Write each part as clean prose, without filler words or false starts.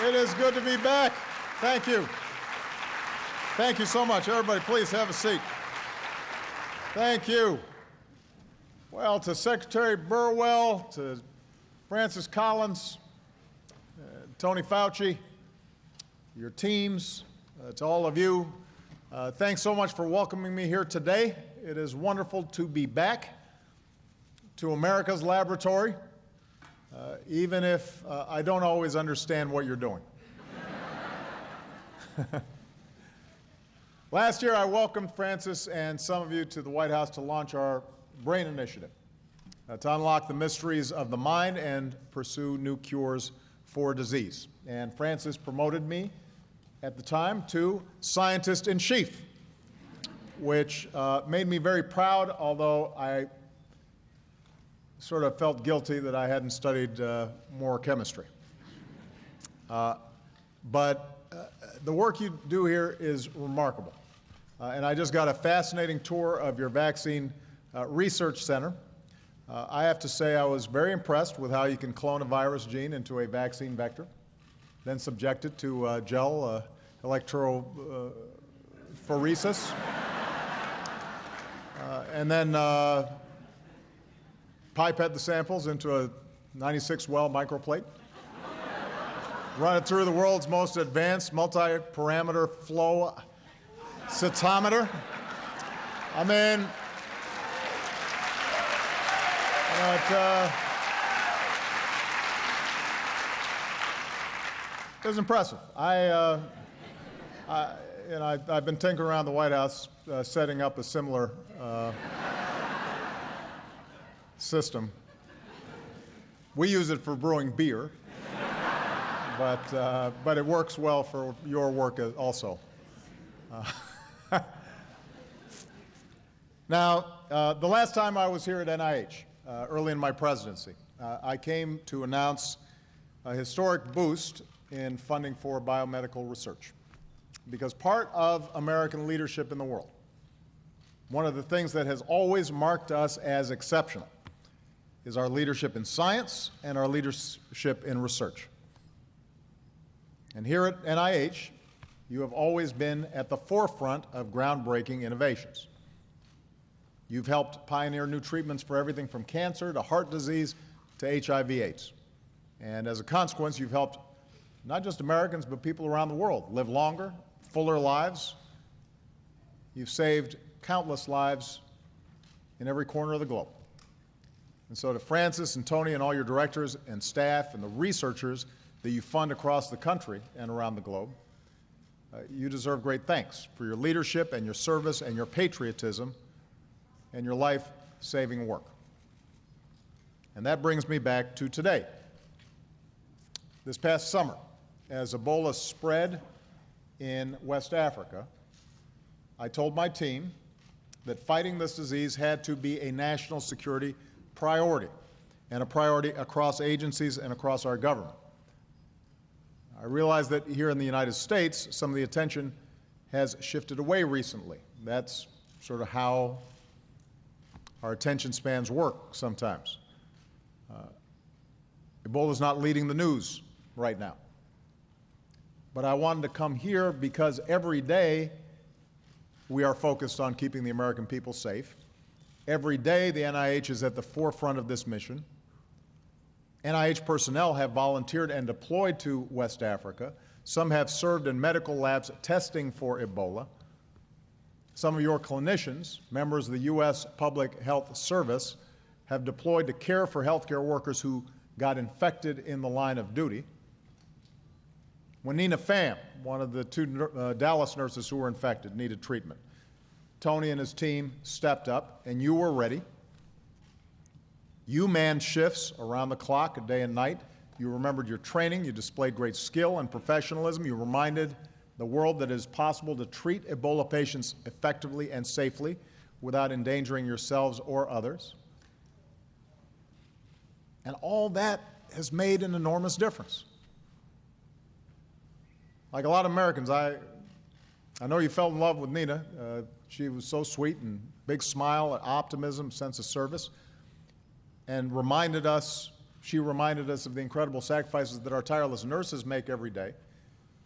It is good to be back. Thank you. Thank you so much. Everybody, please have a seat. Thank you. Well, to Secretary Burwell, to Francis Collins, Tony Fauci, your teams, to all of you, thanks so much for welcoming me here today. It is wonderful to be back to America's laboratory, even if I don't always understand what you're doing. Last year, I welcomed Francis and some of you to the White House to launch our BRAIN Initiative, to unlock the mysteries of the mind and pursue new cures for disease. And Francis promoted me at the time to Scientist-in-Chief, which made me very proud, although I sort of felt guilty that I hadn't studied more chemistry. But the work you do here is remarkable. And I just got a fascinating tour of your vaccine research center. I have to say I was very impressed with how you can clone a virus gene into a vaccine vector, then subject it to gel electrophoresis, and then pipette the samples into a 96-well microplate, run it through the world's most advanced multi-parameter flow cytometer. I mean, it was impressive. I've been tinkering around the White House setting up a similar system. We use it for brewing beer, but it works well for your work also. Now, the last time I was here at NIH, early in my presidency, I came to announce a historic boost in funding for biomedical research. Because part of American leadership in the world, one of the things that has always marked us as exceptional, is our leadership in science and our leadership in research. And here at NIH, you have always been at the forefront of groundbreaking innovations. You've helped pioneer new treatments for everything from cancer to heart disease to HIV/AIDS. And as a consequence, you've helped not just Americans, but people around the world live longer, fuller lives. You've saved countless lives in every corner of the globe. And so to Francis and Tony and all your directors and staff and the researchers that you fund across the country and around the globe, you deserve great thanks for your leadership and your service and your patriotism and your life-saving work. And that brings me back to today. This past summer, as Ebola spread in West Africa, I told my team that fighting this disease had to be a national security priority, and a priority across agencies and across our government. I realize that here in the United States, some of the attention has shifted away recently. That's sort of how our attention spans work sometimes. Ebola is not leading the news right now. But I wanted to come here because every day we are focused on keeping the American people safe. Every day the NIH is at the forefront of this mission. NIH personnel have volunteered and deployed to West Africa. Some have served in medical labs testing for Ebola. Some of your clinicians, members of the U.S. Public Health Service, have deployed to care for healthcare workers who got infected in the line of duty. When Nina Pham, one of the two Dallas nurses who were infected, needed treatment, Tony and his team stepped up, and you were ready. You manned shifts around the clock, day and night. You remembered your training. You displayed great skill and professionalism. You reminded the world that it is possible to treat Ebola patients effectively and safely without endangering yourselves or others. And all that has made an enormous difference. Like a lot of Americans, I know you fell in love with Nina. She was so sweet and big smile, optimism, sense of service, and reminded us She reminded us of the incredible sacrifices that our tireless nurses make every day,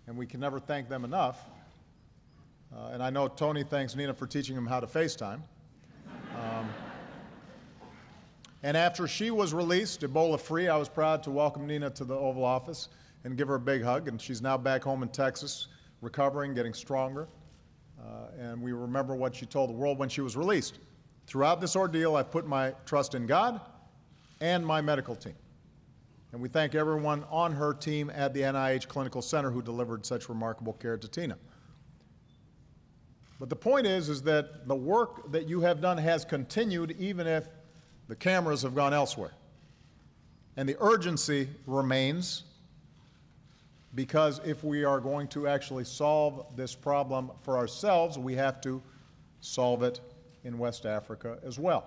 and we can never thank them enough. And I know Tony thanks Nina for teaching him how to FaceTime. And after she was released, Ebola-free, I was proud to welcome Nina to the Oval Office and give her a big hug. And she's now back home in Texas, recovering, getting stronger. And we remember what she told the world when she was released. Throughout this ordeal, I've put my trust in God and my medical team. And we thank everyone on her team at the NIH Clinical Center who delivered such remarkable care to Tina. But the point is that the work that you have done has continued even if the cameras have gone elsewhere. And the urgency remains, because if we are going to actually solve this problem for ourselves, we have to solve it in West Africa as well.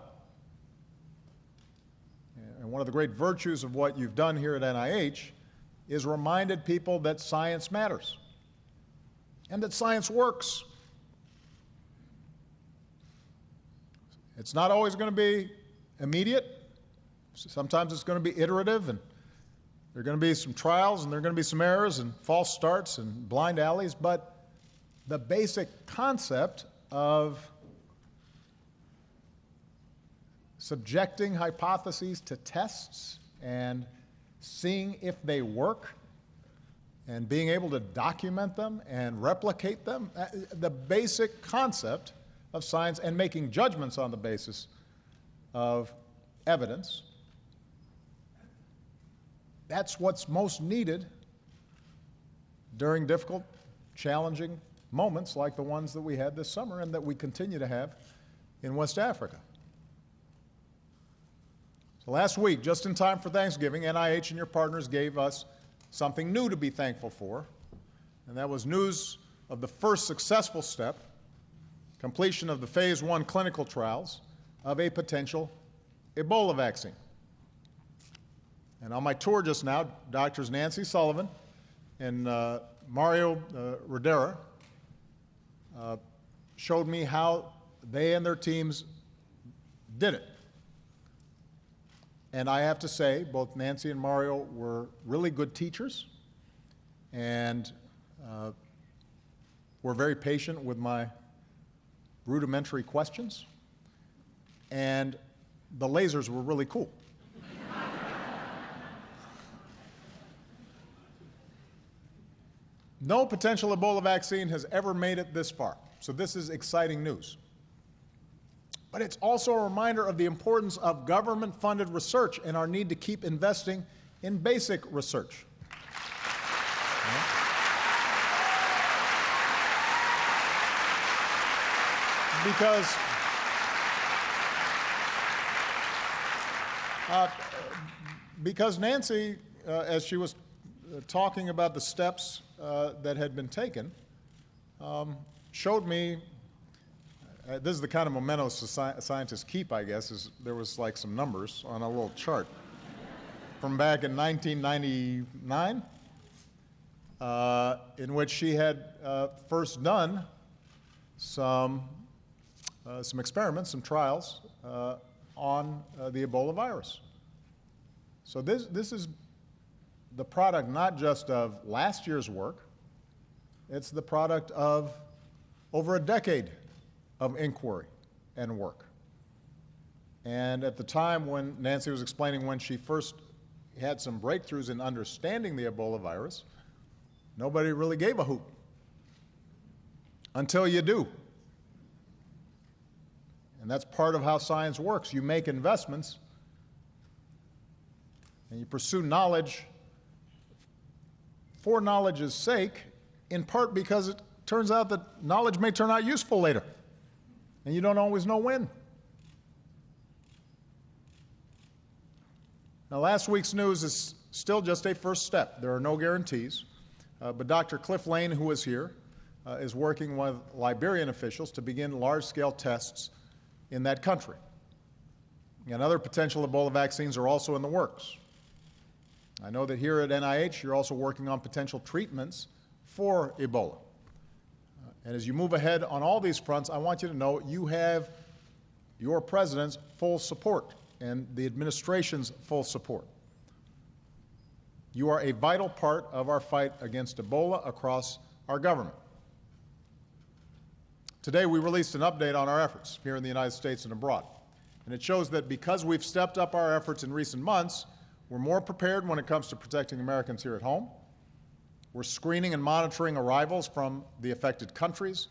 And one of the great virtues of what you've done here at NIH is reminded people that science matters and that science works. It's not always going to be immediate. Sometimes it's going to be iterative, and there are going to be some trials, and there are going to be some errors and false starts and blind alleys, but the basic concept of subjecting hypotheses to tests and seeing if they work and being able to document them and replicate them, the basic concept of science, and making judgments on the basis of evidence, that's what's most needed during difficult, challenging moments like the ones that we had this summer and that we continue to have in West Africa. So last week, just in time for Thanksgiving, NIH and your partners gave us something new to be thankful for, and that was news of the first successful step, completion of the phase 1 clinical trials of a potential Ebola vaccine. And on my tour just now, Doctors Nancy Sullivan and Mario Rodera showed me how they and their teams did it. And I have to say, both Nancy and Mario were really good teachers, and were very patient with my rudimentary questions, and the lasers were really cool. No potential Ebola vaccine has ever made it this far, so this is exciting news. But it's also a reminder of the importance of government-funded research and our need to keep investing in basic research. Because Nancy, as she was talking about the steps that had been taken, showed me, this is the kind of mementos scientists keep, I guess, is there was like some numbers on a little chart from back in 1999, in which she had first done some experiments, some trials on the Ebola virus. So this is the product not just of last year's work, it's the product of over a decade of inquiry and work. And at the time when Nancy was explaining when she first had some breakthroughs in understanding the Ebola virus, nobody really gave a hoot until you do. And that's part of how science works. You make investments and you pursue knowledge for knowledge's sake, in part because it turns out that knowledge may turn out useful later, and you don't always know when. Now, last week's news is still just a first step. There are no guarantees, but Dr. Cliff Lane, who is here, is working with Liberian officials to begin large-scale tests in that country. And other potential Ebola vaccines are also in the works. I know that here at NIH, you're also working on potential treatments for Ebola. And as you move ahead on all these fronts, I want you to know you have your president's full support and the administration's full support You are a vital part of our fight against Ebola across our government. Today, we released an update on our efforts here in the United States and abroad. And it shows that because we've stepped up our efforts in recent months, we're more prepared when it comes to protecting Americans here at home. We're screening and monitoring arrivals from the affected countries.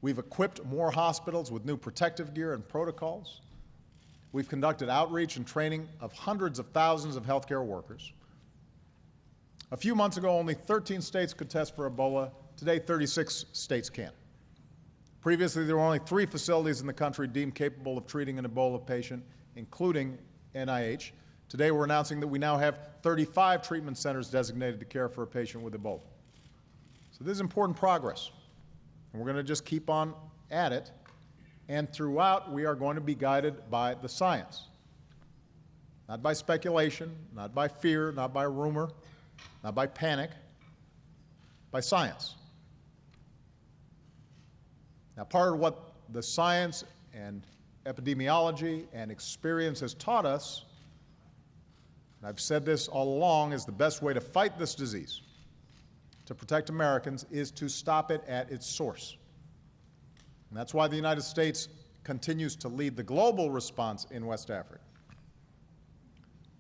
We've equipped more hospitals with new protective gear and protocols. We've conducted outreach and training of hundreds of thousands of healthcare workers. A few months ago, only 13 states could test for Ebola. Today, 36 states can. Previously, there were only 3 facilities in the country deemed capable of treating an Ebola patient, including NIH. Today, we're announcing that we now have 35 treatment centers designated to care for a patient with Ebola. So this is important progress, and we're going to just keep on at it. And throughout, we are going to be guided by the science, not by speculation, not by fear, not by rumor, not by panic, by science. Now, part of what the science and epidemiology and experience has taught us, and I've said this all along, is the best way to fight this disease, to protect Americans, is to stop it at its source. And that's why the United States continues to lead the global response in West Africa.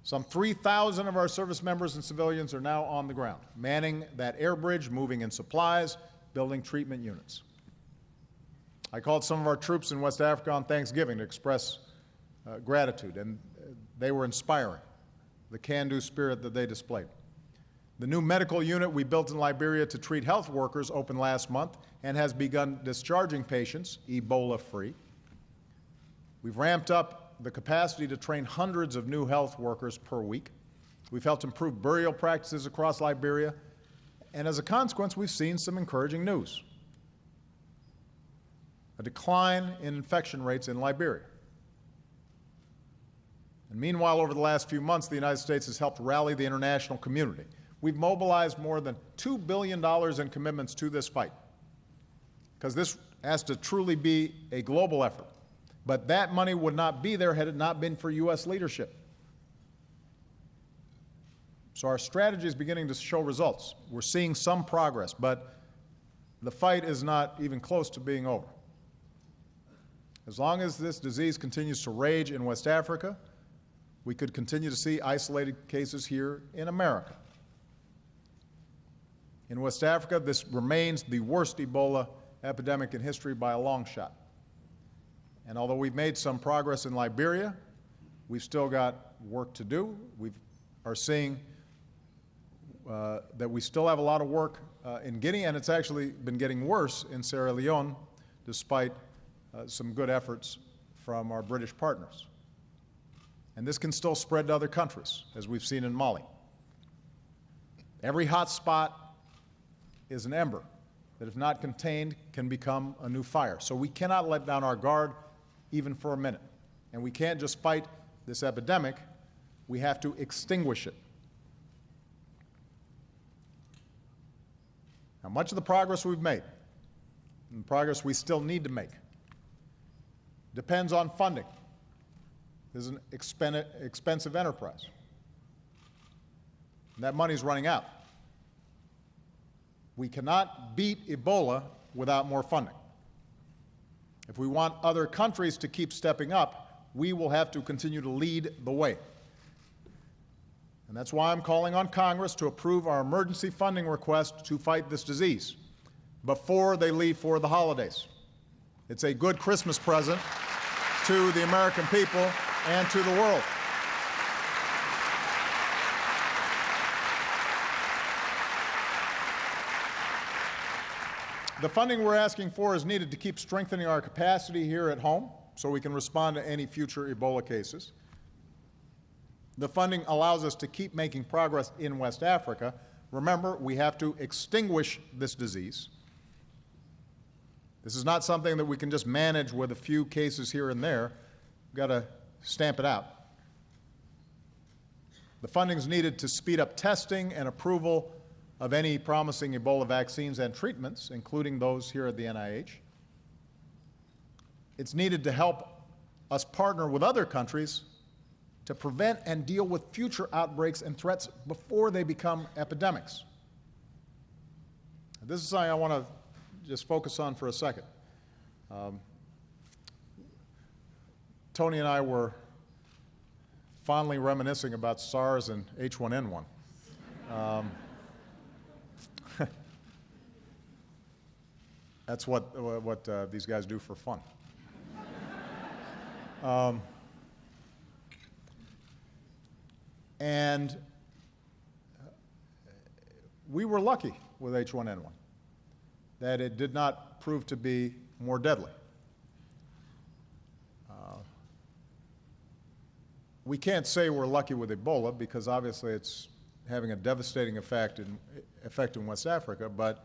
Some 3,000 of our service members and civilians are now on the ground, manning that air bridge, moving in supplies, building treatment units. I called some of our troops in West Africa on Thanksgiving to express gratitude, and they were inspiring, the can-do spirit that they displayed. The new medical unit we built in Liberia to treat health workers opened last month and has begun discharging patients Ebola-free. We've ramped up the capacity to train hundreds of new health workers per week. We've helped improve burial practices across Liberia, and as a consequence, we've seen some encouraging news. A decline in infection rates in Liberia. And meanwhile, over the last few months, the United States has helped rally the international community. We've mobilized more than $2 billion in commitments to this fight, because this has to truly be a global effort. But that money would not be there had it not been for U.S. leadership. So our strategy is beginning to show results. We're seeing some progress, but the fight is not even close to being over. As long as this disease continues to rage in West Africa, we could continue to see isolated cases here in America. In West Africa, this remains the worst Ebola epidemic in history by a long shot. And although we've made some progress in Liberia, we've still got work to do. We are seeing that we still have a lot of work in Guinea, and it's actually been getting worse in Sierra Leone, despite some good efforts from our British partners. And this can still spread to other countries, as we've seen in Mali. Every hot spot is an ember that, if not contained, can become a new fire. So we cannot let down our guard even for a minute. And we can't just fight this epidemic, we have to extinguish it. Now, much of the progress we've made, and the progress we still need to make, depends on funding. This is an expensive enterprise. And that money's running out. We cannot beat Ebola without more funding. If we want other countries to keep stepping up, we will have to continue to lead the way. And that's why I'm calling on Congress to approve our emergency funding request to fight this disease before they leave for the holidays. It's a good Christmas present to the American people and to the world. The funding we're asking for is needed to keep strengthening our capacity here at home so we can respond to any future Ebola cases. The funding allows us to keep making progress in West Africa. Remember, we have to extinguish this disease. This is not something that we can just manage with a few cases here and there. We've got to stamp it out. The funding is needed to speed up testing and approval of any promising Ebola vaccines and treatments, including those here at the NIH. It's needed to help us partner with other countries to prevent and deal with future outbreaks and threats before they become epidemics. This is something I want to just focus on for a second. Tony and I were fondly reminiscing about SARS and H1N1. That's what these guys do for fun. And we were lucky with H1N1 that it did not prove to be more deadly. We can't say we're lucky with Ebola because obviously it's having a devastating effect in West Africa, but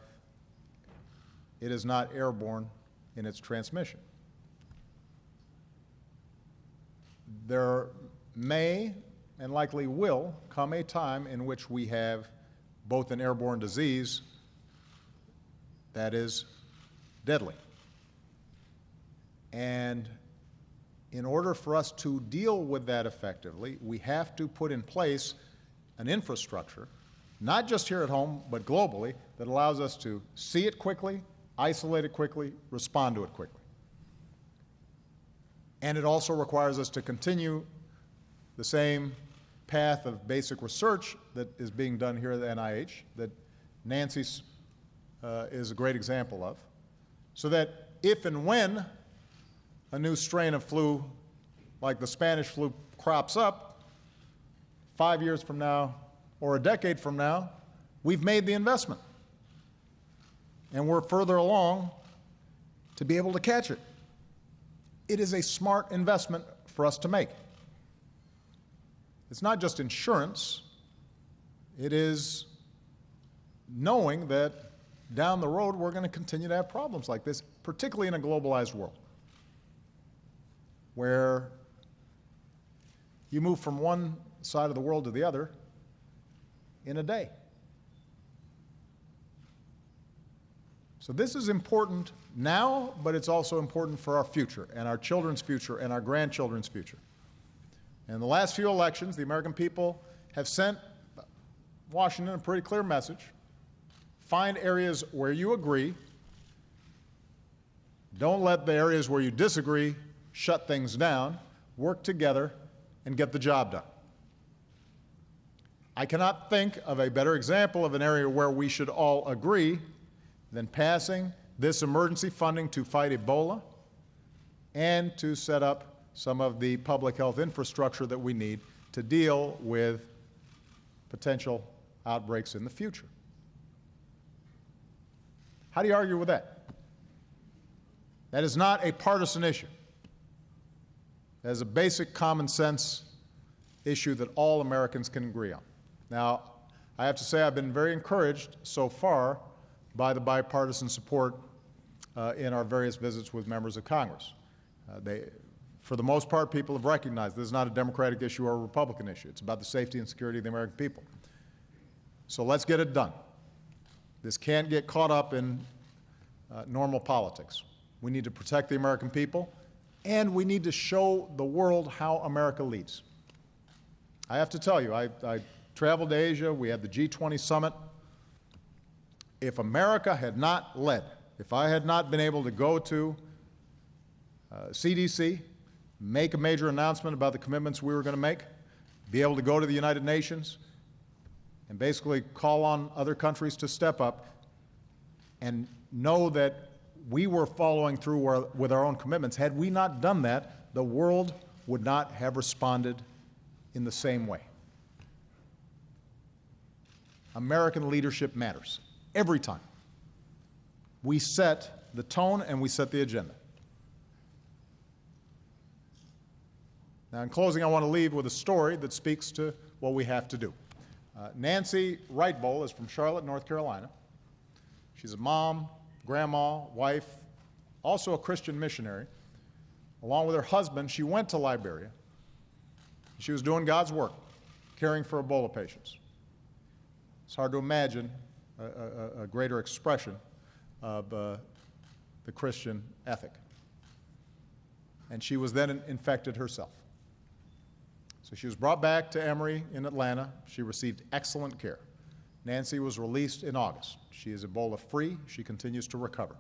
it is not airborne in its transmission. There may and likely will come a time in which we have both an airborne disease that is deadly. And in order for us to deal with that effectively, we have to put in place an infrastructure, not just here at home, but globally, that allows us to see it quickly, isolate it quickly, respond to it quickly. And it also requires us to continue the same path of basic research that is being done here at the NIH, that Nancy is a great example of, so that if and when a new strain of flu, like the Spanish flu, crops up 5 years from now or a decade from now, we've made the investment. And we're further along to be able to catch it. It is a smart investment for us to make. It's not just insurance. It is knowing that down the road we're going to continue to have problems like this, particularly in a globalized world, where you move from one side of the world to the other in a day. So this is important now, but it's also important for our future and our children's future and our grandchildren's future. In the last few elections, the American people have sent Washington a pretty clear message. Find areas where you agree. Don't let the areas where you disagree shut things down. Work together and get the job done. I cannot think of a better example of an area where we should all agree than passing this emergency funding to fight Ebola and to set up some of the public health infrastructure that we need to deal with potential outbreaks in the future. How do you argue with that? That is not a partisan issue. That is a basic common sense issue that all Americans can agree on. Now, I have to say I've been very encouraged so far by the bipartisan support in our various visits with members of Congress. For the most part, people have recognized this is not a Democratic issue or a Republican issue. It's about the safety and security of the American people. So let's get it done. This can't get caught up in normal politics. We need to protect the American people, and we need to show the world how America leads. I have to tell you, I traveled to Asia. We had the G20 summit. If America had not led, if I had not been able to go to CDC, make a major announcement about the commitments we were going to make, be able to go to the United Nations, and basically call on other countries to step up and know that we were following through with our own commitments. Had we not done that, the world would not have responded in the same way. American leadership matters every time. We set the tone and we set the agenda. Now, in closing, I want to leave with a story that speaks to what we have to do. Nancy Wrightbowl is from Charlotte, North Carolina. She's a mom, grandma, wife, also a Christian missionary. Along with her husband, she went to Liberia. She was doing God's work, caring for Ebola patients. It's hard to imagine a greater expression of the Christian ethic. And she was then infected herself. So she was brought back to Emory in Atlanta. She received excellent care. Nancy was released in August. She is Ebola-free. She continues to recover.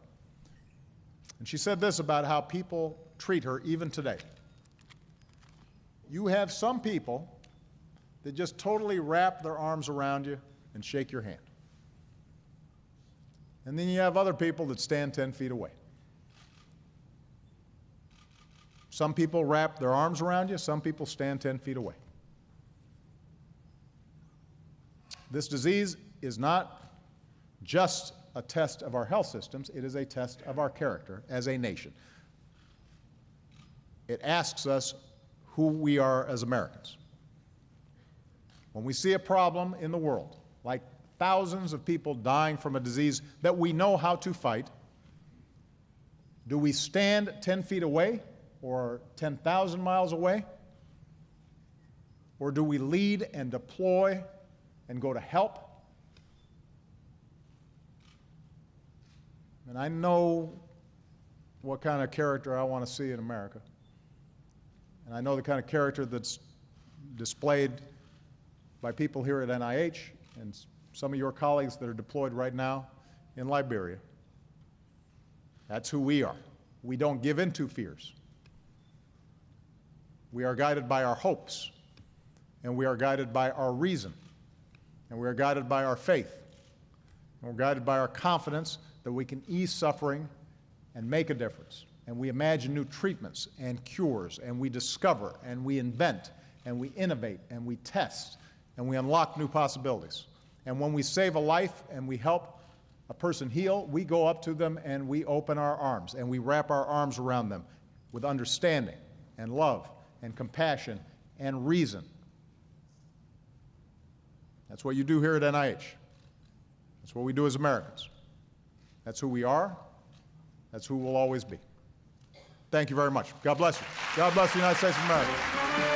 And she said this about how people treat her even today. You have some people that just totally wrap their arms around you and shake your hand. And then you have other people that stand 10 feet away. Some people wrap their arms around you, some people stand 10 feet away. This disease is not just a test of our health systems, it is a test of our character as a nation. It asks us who we are as Americans. When we see a problem in the world, like thousands of people dying from a disease that we know how to fight, do we stand 10 feet away or 10,000 miles away? Or do we lead and deploy and go to help? And I know what kind of character I want to see in America. And I know the kind of character that's displayed by people here at NIH and some of your colleagues that are deployed right now in Liberia. That's who we are. We don't give in to fears. We are guided by our hopes, and we are guided by our reason, and we are guided by our faith, and we're guided by our confidence that we can ease suffering and make a difference. And we imagine new treatments and cures, and we discover, and we invent, and we innovate, and we test, and we unlock new possibilities. And when we save a life and we help a person heal, we go up to them and we open our arms, and we wrap our arms around them with understanding and love and compassion and reason. That's what you do here at NIH. That's what we do as Americans. That's who we are. That's who we'll always be. Thank you very much. God bless you. God bless the United States of America.